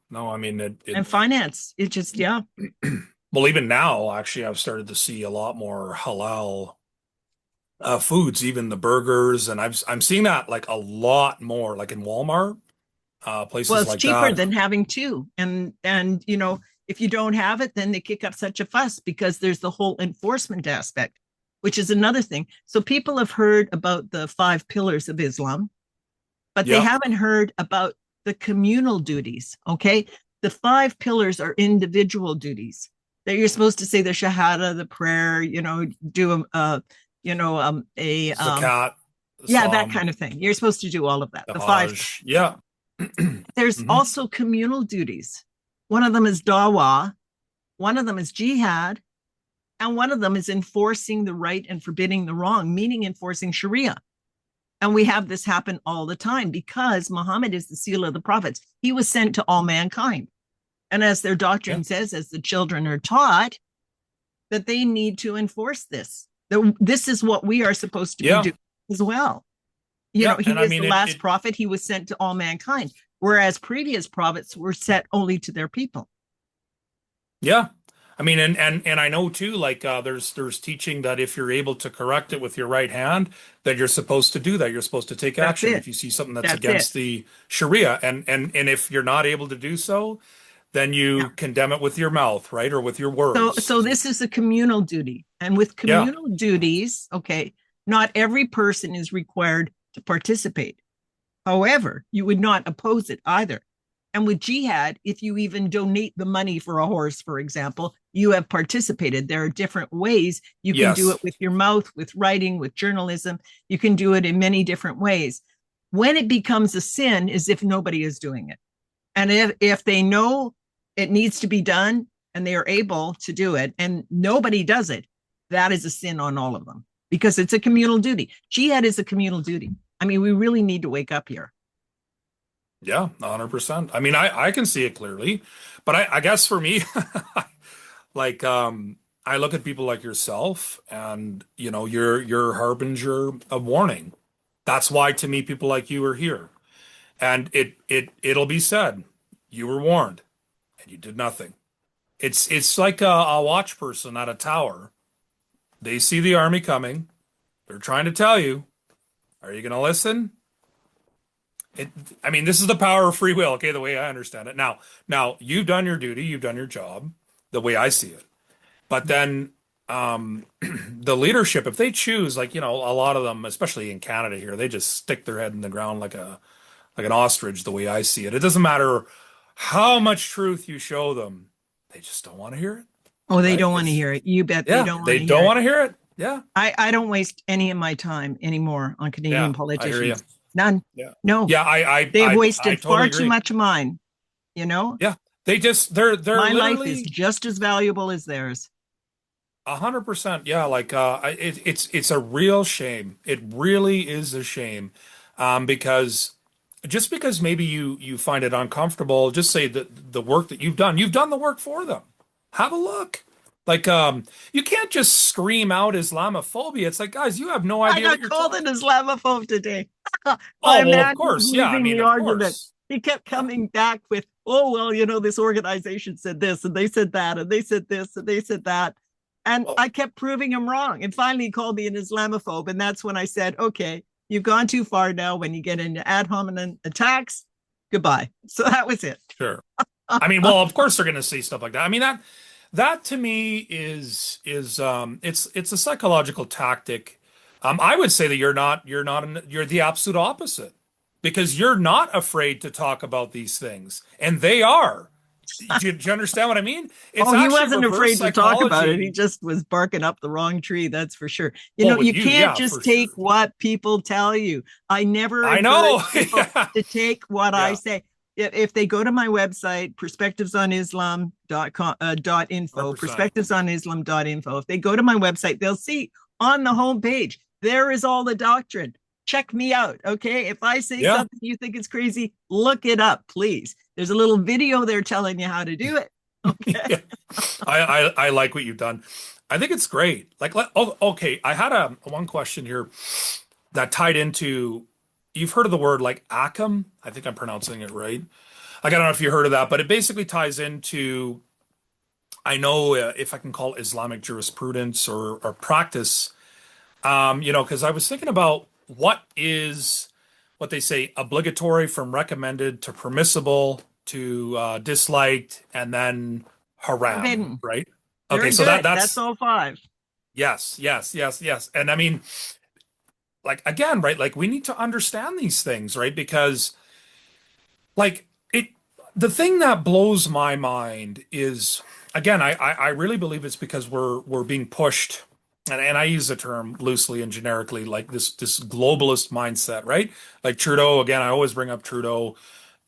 No, I mean, and finance. It just, Well, even now, actually, I've started to see a lot more halal foods, even the burgers, and I'm seeing that like a lot more, like in Walmart. Well, places it's like cheaper that. than having two. And if you don't have it, then they kick up such a fuss because there's the whole enforcement aspect, which is another thing. So people have heard about the five pillars of Islam, but they Yeah, haven't heard about the communal duties. Okay. The five pillars are individual duties that you're supposed to say the Shahada, the prayer, do a zakat, the yeah, that Psalm, kind of thing. You're supposed to do all of that. the The five. Hajj. Yeah. There's Hmm. also communal duties. One of them is dawah, one of them is jihad, and one of them is enforcing the right and forbidding the wrong, meaning enforcing Sharia. And we have this happen all the time because Muhammad is the seal of the prophets. He was sent to all mankind. And as their Yeah. doctrine says, as the children are taught, that they need to enforce this. This is what we are supposed to be Yeah. doing as well. Yeah. He And I is mean, the last prophet. He was sent to all mankind, whereas previous prophets were sent only to their people. yeah. I mean, and I know too, like there's teaching that if you're able to correct it with your right hand, that you're supposed to do that. You're supposed to take That's action it. if you see something that's That's it. against the Sharia. And if you're not able to do so, then Yeah. you condemn it with your mouth, right? Or with your words. So this is a communal duty. And with Yeah. communal duties, okay, not every person is required to participate. However, you would not oppose it either. And with jihad, if you even donate the money for a horse, for example, you have participated. There are different ways you can do it Yes. with your mouth, with writing, with journalism. You can do it in many different ways. When it becomes a sin is if nobody is doing it. And if they know it needs to be done and they are able to do it and nobody does it, that is a sin on all of them because it's a communal duty. Jihad is a communal duty. I mean, we really need to wake up here. Yeah, 100%. I mean, I can see it clearly, but I guess for me, like I look at people like yourself and you're a harbinger of warning. That's why to me people like you are here. And it'll be said, you were warned and you did nothing. It's like a watch person at a tower. They see the army coming. They're trying to tell you, are you going to listen? It, I mean, this is the power of free will, okay, the way I understand it. Now you've done your duty, you've done your job, the way I see it. But then the leadership, if they choose, like, a lot of them, especially in Canada here, they just stick their head in the ground like an ostrich, the way I see it. It doesn't matter how much truth you show them, they just don't want to hear it, Oh, they right? don't want to hear it. You bet they Yeah, don't want they to don't hear it. want to hear it. Yeah, I don't waste any of my time anymore on Canadian yeah, I hear you. politicians. None. Yeah, No. yeah, They have I wasted totally far too agree. much of mine, you know? Yeah, they're My life is literally just as valuable as theirs. 100%. Yeah, like it's a real shame. It really is a shame, because just because maybe you find it uncomfortable, just say that the work that you've done the work for them. Have a look. Like you can't just scream out Islamophobia. It's like, guys, you have no I idea what got you're called an talking. Islamophobe today. My Oh, well, of man was course. Yeah, I losing mean, the of argument. course. He kept Yeah. coming back with, oh, well, this organization said this, and they said that, and they said this, and they said that. And Well, I kept proving him wrong. And finally, he called me an Islamophobe. And that's when I said, okay, you've gone too far now. When you get into ad hominem attacks, goodbye. So that was it. sure. I mean, well, of course they're going to say stuff like that. I mean, that to me is it's a psychological tactic. I would say that you're the absolute opposite because you're not afraid to talk about these things, and they are. Do you understand what I mean? It's Oh, he actually wasn't reverse afraid to talk about it. He psychology. just was barking up the wrong tree. That's for sure. Well, with You you, can't yeah, just for take sure. what people tell you. I never I encourage know. people Yeah, to take what I yeah, say. If they go to my website, perspectivesonislam.com, .info, 100%. perspectivesonislam.info, if they go to my website, they'll see on the homepage, there is all the doctrine. Check me out. Okay. If I say Yeah. something you think is crazy, look it up, please. There's a little video there telling you how to do it. Okay. Yeah. I like what you've done. I think it's great. Like, oh, okay. I had a one question here that tied into. You've heard of the word like Akam? I think I'm pronouncing it right. Like, I don't know if you heard of that, but it basically ties into. I know if I can call it Islamic jurisprudence or practice. Because I was thinking about what they say, obligatory from recommended to permissible to disliked and then haram, Forbidden. right? Okay, Very so good. That's that's all five. yes, yes, yes, yes. And I mean, like again, right? Like we need to understand these things, right? Because like it the thing that blows my mind is again, I really believe it's because we're being pushed and I use the term loosely and generically, like this globalist mindset, right? Like Trudeau, again, I always bring up Trudeau,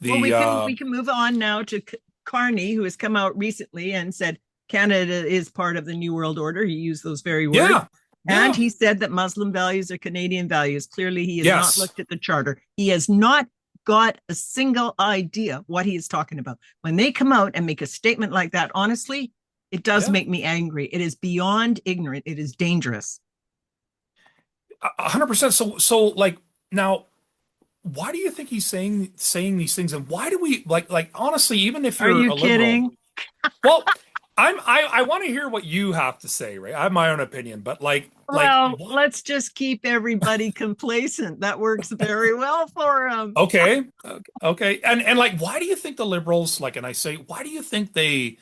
Well, the we can move on now to Carney, who has come out recently and said Canada is part of the New World Order. He used those very words. yeah, And yeah, he said that Muslim values are Canadian values. Clearly, he has not yes. looked at the charter. He has not got a single idea what he is talking about. When they come out and make a statement like that, honestly, it does Yeah, make me angry. It is beyond ignorant. It is dangerous. 100%. So like now, why do you think he's saying these things, and why do we like honestly, even if Are you're you a liberal, kidding? well, I want to hear what you have to say, right? I have my own opinion, but like Well, what? let's just keep everybody complacent. That works very well for them. Okay, okay, and like, why do you think the liberals like? And I say, why do you think they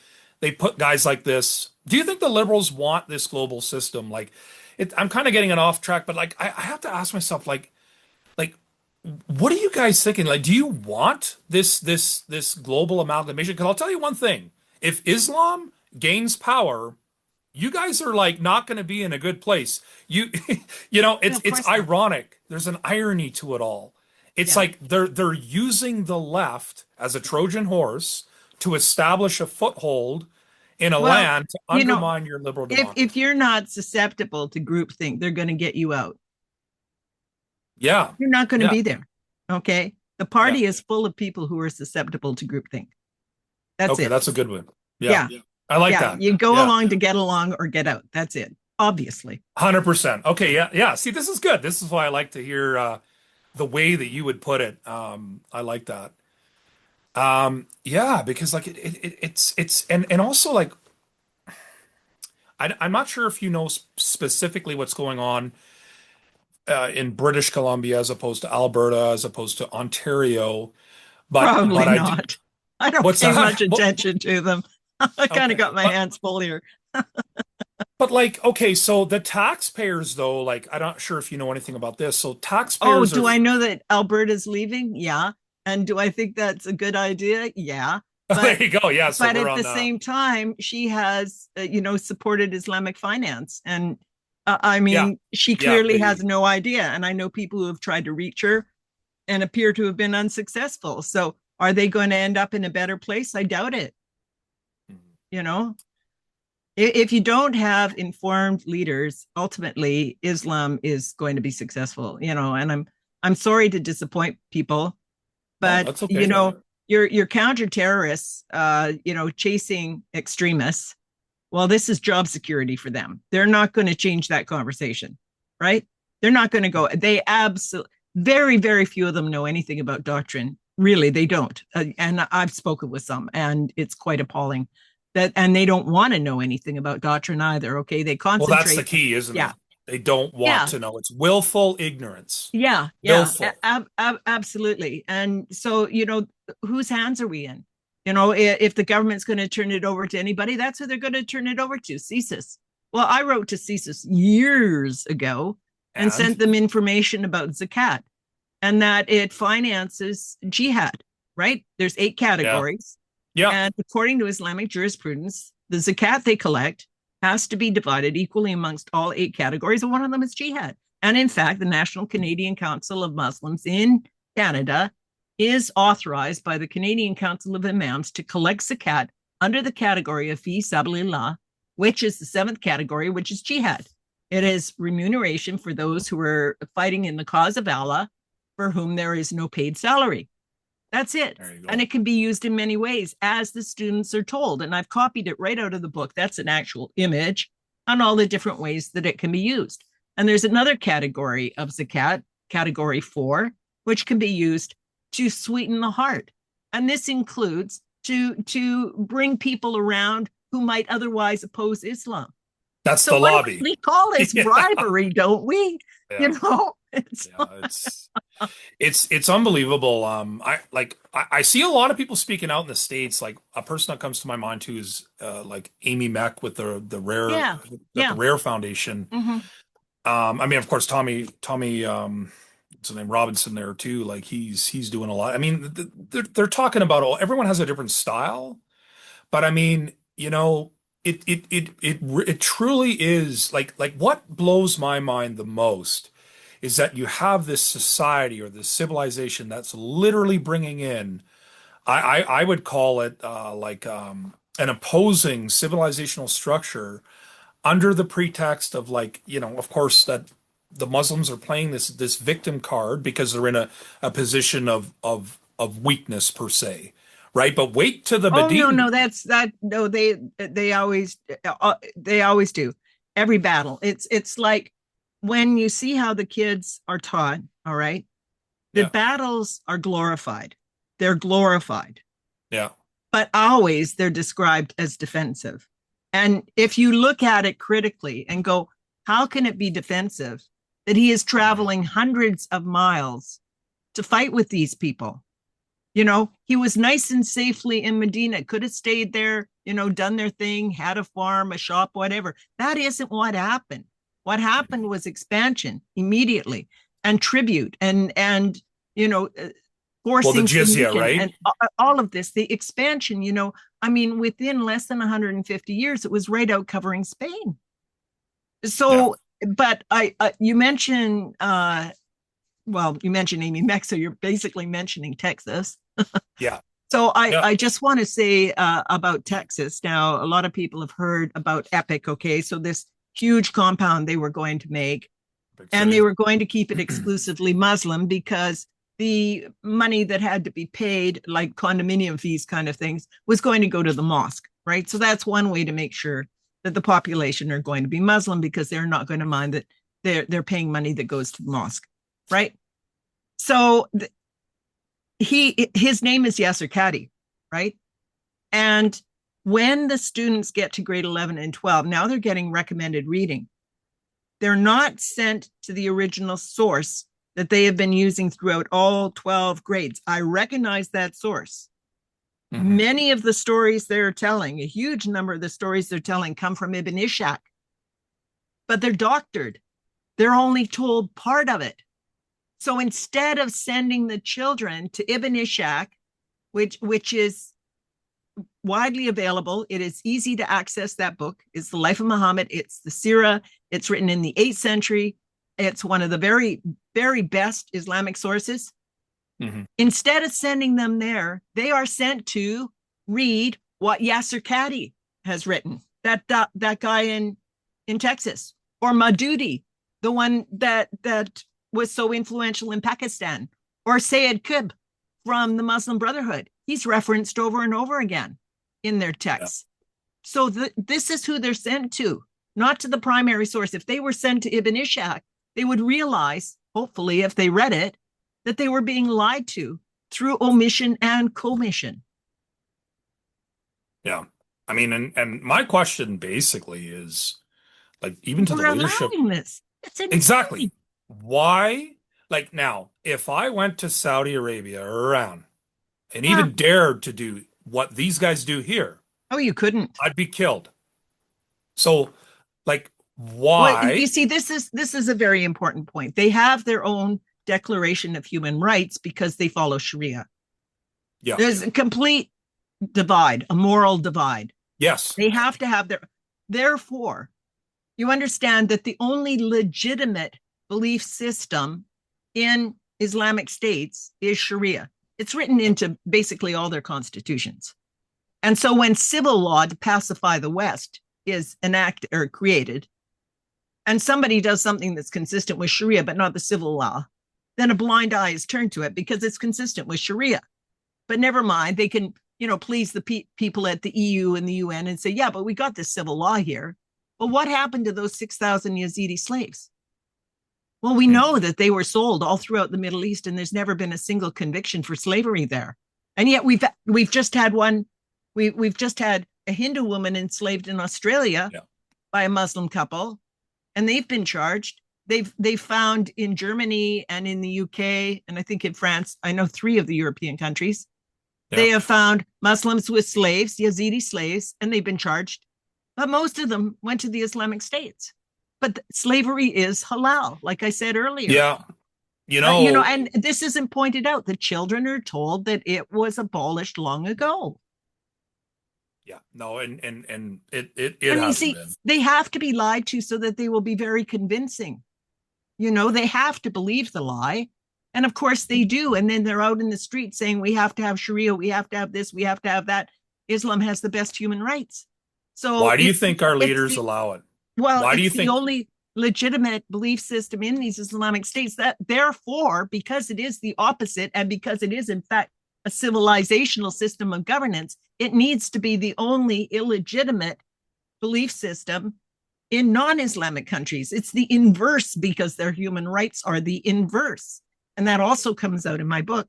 put guys like this? Do you think the liberals want this global system? Like, I'm kind of getting it off track, but like, I have to ask myself, like, what are you guys thinking? Like, do you want this global amalgamation? Because I'll tell you one thing: if Islam gains power, you guys are like not going to be in a good place. You you know, No, of it's course not. ironic. There's an irony to it all. It's Yeah. like they're using the left as a Trojan horse to establish a foothold in a Well, land to you know, undermine your liberal if democracy. you're not susceptible to groupthink, they're going to get you out. Yeah. You're not going to Yeah. be there. Okay. The Yeah. party is full of people who are susceptible to groupthink. That's Okay, it. that's a good one. Yeah. Yeah. I like Yeah. that. You go Yeah. along to get along or get out. That's it. Obviously. 100%. Okay, yeah. Yeah. See, this is good. This is why I like to hear the way that you would put it. I like that. Yeah, because like it's and also like I'm not sure if you know specifically what's going on in British Columbia as opposed to Alberta as opposed to Ontario, Probably but I do. not. I don't What's pay much that? What, attention to them. I kind of got okay, my hands full here. but like okay, so the taxpayers though, like I'm not sure if you know anything about this. So Oh, taxpayers are do I know that Alberta's leaving? Yeah. And do I think that's a good idea? Yeah. there But you go. Yeah, so we're at on the the same time, she has, supported Islamic finance. And I yeah, mean, she yeah, clearly has the no idea. And I know people who have tried to reach her and appear to have been unsuccessful. So are they going to end up in a better place? I doubt it. You know, if you don't have informed leaders, ultimately Islam is going to be successful. And I'm sorry to disappoint people, no, but that's okay. your counter terrorists, chasing extremists. Well, this is job security for them. They're not going to change that conversation, right? They're not going to go. They absolutely very very few of them know anything about doctrine. Really, they don't. And I've spoken with some, and it's quite appalling. And they don't want to know anything about doctrine either. Okay, they Well, that's the concentrate. key, isn't Yeah, it? They don't want yeah, to know. It's willful ignorance. yeah, yeah, Willful. absolutely. And so, whose hands are we in? If the government's going to turn it over to anybody, that's who they're going to turn it over to. CSIS. Well, I wrote to CSIS years ago and And sent them information about zakat and that it finances jihad, right? There's 8 yeah. categories. Yeah. And according to Islamic jurisprudence, the zakat they collect has to be divided equally amongst all 8 categories, and one of them is jihad. And in fact, the National Canadian Council of Muslims in Canada is authorized by the Canadian Council of Imams to collect zakat under the category of fi sabilillah, which is the 7th category, which is jihad. It is remuneration for those who are fighting in the cause of Allah, for whom there is no paid salary. That's it. There you And go. it can be used in many ways, as the students are told. And I've copied it right out of the book. That's an actual image on all the different ways that it can be used. And there's another category of zakat, category 4, which can be used to sweeten the heart. And this includes to bring people around who might otherwise oppose Islam. That's So the what lobby. we call this Yeah. bribery, don't we? Yeah. It's Yeah. It's unbelievable. I see a lot of people speaking out in the States. Like a person that comes to my mind too is like Amy Meck with Yeah, the yeah. Rare Foundation. Hmm. I mean, of course, Tommy, what's his name, Robinson there too. Like he's doing a lot. I mean, they're talking about everyone has a different style, but I mean, it truly is like what blows my mind the most is that you have this society or this civilization that's literally bringing in, I would call it an opposing civilizational structure under the pretext of like, of course that the Muslims are playing this victim card because they're in a position of weakness per se, right? But wait to the Oh no, Medina. no, that's that. No, they always do. Every battle. It's like when you see how the kids are taught. All right, the Yeah, battles are glorified. They're glorified, yeah. but always they're described as defensive. And if you look at it critically and go, how can it be defensive that he is Mhm. traveling hundreds of miles to fight with these people? He was nice and safely in Medina, could have stayed there, done their thing, had a farm, a shop, whatever. That isn't what happened. What happened was expansion immediately and tribute and you know, Well, the forcing jizya, submission right? and all of this, the expansion, I mean, within less than 150 years, it was right out covering Spain. Yeah, So, but you mentioned, you mentioned Amy Meck, so you're basically mentioning Texas. yeah, So I, yeah. I just want to say about Texas. Now, a lot of people have heard about Epic. Okay, so this huge compound they were going to make, Big and they city. were going to keep it exclusively Muslim because the money that had to be paid, like condominium fees, kind of things, was going to go to the mosque, right? So that's one way to make sure that the population are going to be Muslim because they're not going to mind that they're paying money that goes to the mosque, right? So his name is Yasser Kadi, right? And when the students get to grade 11 and 12, now they're getting recommended reading. They're not sent to the original source that they have been using throughout all 12 grades. I recognize that source. Hmm. Many of the stories they're telling, a huge number of the stories they're telling, come from Ibn Ishaq, but they're doctored. They're only told part of it. So instead of sending the children to Ibn Ishaq, which is widely available. It is easy to access that book. It's the Life of Muhammad. It's the Sirah. It's written in the 8th century. It's one of the very, very best Islamic sources. Hmm. Instead of sending them there, they are sent to read what Yasser Kadi has written. That guy in Texas, or Madudi, the one that was so influential in Pakistan, or Sayyid Qutb from the Muslim Brotherhood. He's referenced over and over again in their Yeah. texts. So this is who they're sent to, not to the primary source. If they were sent to Ibn Ishaq, they would realize, hopefully, if they read it, that they were being lied to through omission and commission. Yeah. I mean, and my question basically is like even to the We're leadership. allowing this. It's Exactly. insane. Why? Like now, if I went to Saudi Arabia or Iran and Yeah. even dared to do what these guys do here, Oh, you couldn't. I'd be killed. So, like, Well, you why? see, this is a very important point. They have their own Declaration of Human Rights because they follow Sharia. Yeah. There's a complete divide, a moral divide. Yes. They have to have therefore, you understand that the only legitimate belief system in Islamic states is Sharia. It's written into basically all their constitutions. And so when civil law to pacify the West is enacted or created, and somebody does something that's consistent with Sharia, but not the civil law, then a blind eye is turned to it because it's consistent with Sharia. But never mind, they can, please the people at the EU and the UN and say, yeah, but we got this civil law here. Well, what happened to those 6,000 Yazidi slaves? Well, we know Mhm. that they were sold all throughout the Middle East, and there's never been a single conviction for slavery there. And yet we've just had one. We've just had a Hindu woman enslaved in Australia Yeah. by a Muslim couple, and they've been charged. they've found in Germany and in the UK, and I think in France, I know 3 of the European countries, Yeah. they have found Muslims with slaves, Yazidi slaves, and they've been charged. But most of them went to the Islamic states. But slavery is halal, like I said earlier. Yeah. You You know, know, and this isn't pointed out. The children are told that it was abolished long ago. yeah, no, and it And you hasn't see, been. they have to be lied to so that they will be very convincing. You know, they have to believe the lie. And of course they do. And then they're out in the street saying, we have to have Sharia, we have to have this, we have to have that. Islam has the best human rights. So Why do you think our leaders allow it? Why do you it's the think? only legitimate belief system in these Islamic states that therefore, because it is the opposite and because it is in fact a civilizational system of governance, it needs to be the only illegitimate belief system in non-Islamic countries. It's the inverse because their human rights are the inverse. And that also comes out in my book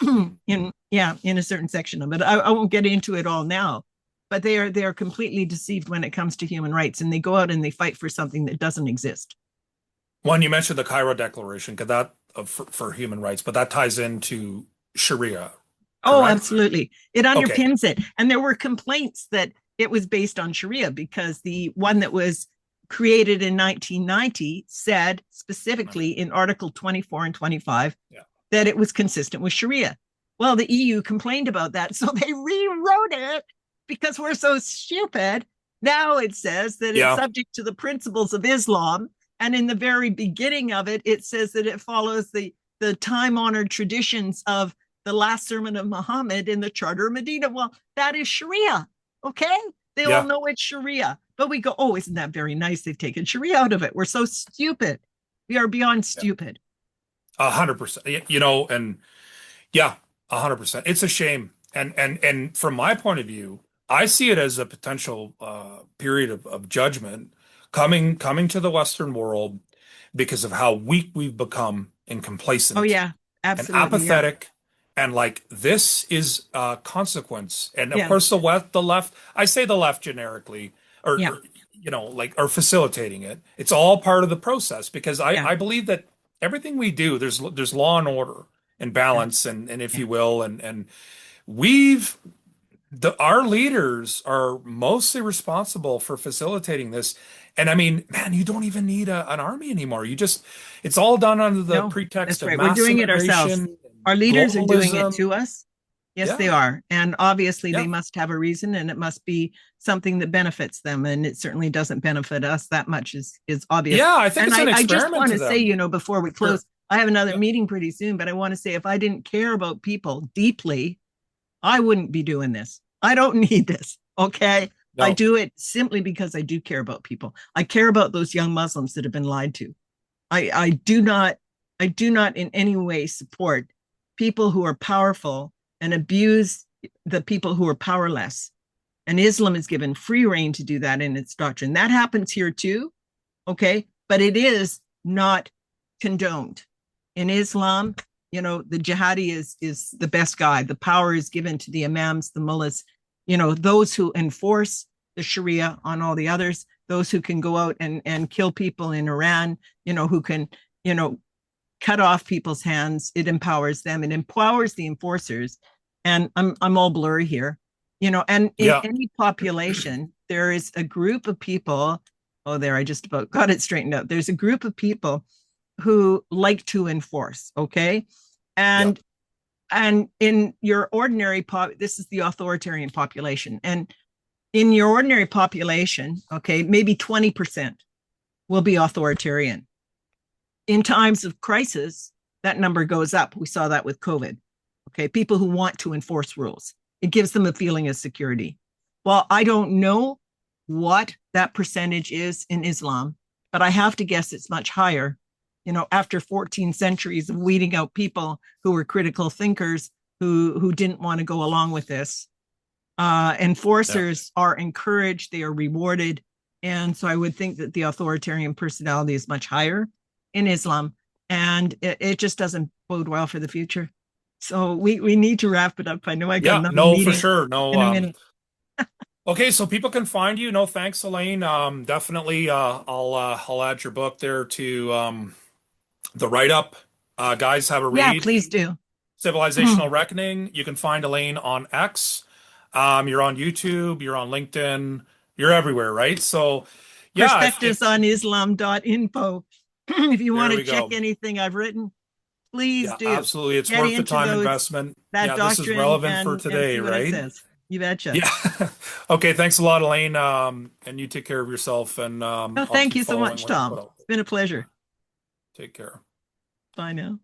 in a certain section of it. I won't get into it all now, but they are completely deceived when it comes to human rights, and they go out and they fight for something that doesn't exist. One, you mentioned the Cairo Declaration, because that for human rights, but that ties into Sharia, Oh, correct? absolutely. It Okay. underpins it. And there were complaints that it was based on Sharia because the one that was created in 1990 said specifically in Article 24 and 25 Yeah. that it was consistent with Sharia. Well, the EU complained about that, so they rewrote it because we're so stupid. Now it says that it's Yeah. subject to the principles of Islam. And in the very beginning of it, it says that it follows the time honored traditions of the last sermon of Muhammad in the Charter of Medina. Well, that is Sharia. Okay. They all Yeah. know it's Sharia. But we go, oh, isn't that very nice? They've taken Sharia out of it. We're so stupid. We are beyond Yeah. stupid. 100%. You know, and yeah, 100%. It's a shame. And from my point of view, I see it as a potential period of judgment coming to the Western world because of how weak we've become and Oh, complacent yeah. and Absolutely. Yeah. apathetic. And like this is a consequence. And of Yeah. course, the left, I say the left generically, Yeah. or like are facilitating it. It's all part of the process because Yeah. I believe that everything we do, there's law and order and Yeah. balance and if Yeah. you will, and we've our leaders are mostly responsible for facilitating this. And I mean, man, you don't even need an army anymore. It's all done under the No, pretext that's of right. We're mass doing it ourselves. immigration, Our leaders are doing it globalism. to us. Yes, they Yeah, are. And obviously, yeah, they must have a reason, and it must be something that benefits them. And it certainly doesn't benefit us that much, is obvious. yeah. I think And it's an I just experiment want to to say, them. before we Sure. close, I have another Yeah. meeting pretty soon, but I want to say if I didn't care about people deeply, I wouldn't be doing this. I don't need this. Okay. I No. do it simply because I do care about people. I care about those young Muslims that have been lied to. I do not in any way support people who are powerful and abuse the people who are powerless. And Islam is given free reign to do that in its doctrine. That happens here too, okay? But it is not condoned. In Islam, the jihadi is the best guy. The power is given to the imams, the mullahs, those who enforce the Sharia on all the others, those who can go out and kill people in Iran, who can, cut off people's hands. It empowers them. It empowers the enforcers. And I'm all blurry here, and in Yeah. any population, there is a group of people. Oh, there, I just about got it straightened out. There's a group of people who like to enforce, okay? Yeah. And in your ordinary this is the authoritarian population. And in your ordinary population, okay, maybe 20% will be authoritarian. In times of crisis, that number goes up. We saw that with COVID. Okay, people who want to enforce rules. It gives them a feeling of security. Well, I don't know what that percentage is in Islam, but I have to guess it's much higher. After 14 centuries of weeding out people who were critical thinkers who didn't want to go along with this, Yeah. enforcers are encouraged, they are rewarded. And so I would think that the authoritarian personality is much higher in Islam. And it just doesn't bode well for the future. So we need to wrap it up. I know I got Yeah. another No, for meeting sure. No. in a minute. Okay, so people can find you. No, thanks, Elaine. Definitely, I'll add your book there to the write up. Guys, have a Yeah, read. please do. Civilizational Reckoning. You can find Elaine on X. You're on YouTube. You're on LinkedIn. You're everywhere, right? So, yeah, Perspectives on Islam.info. If you want there to we check go. anything I've written, please Yeah, do. absolutely. It's Get worth the into time those investment. that Yeah, this is doctrine relevant for and today, see what it right? says. You betcha. Yeah. Okay, thanks a lot, Elaine. And you take care of yourself, and Oh, I'll thank keep you so following much, what you Tom. put out. It's been a pleasure. Take care. Bye now.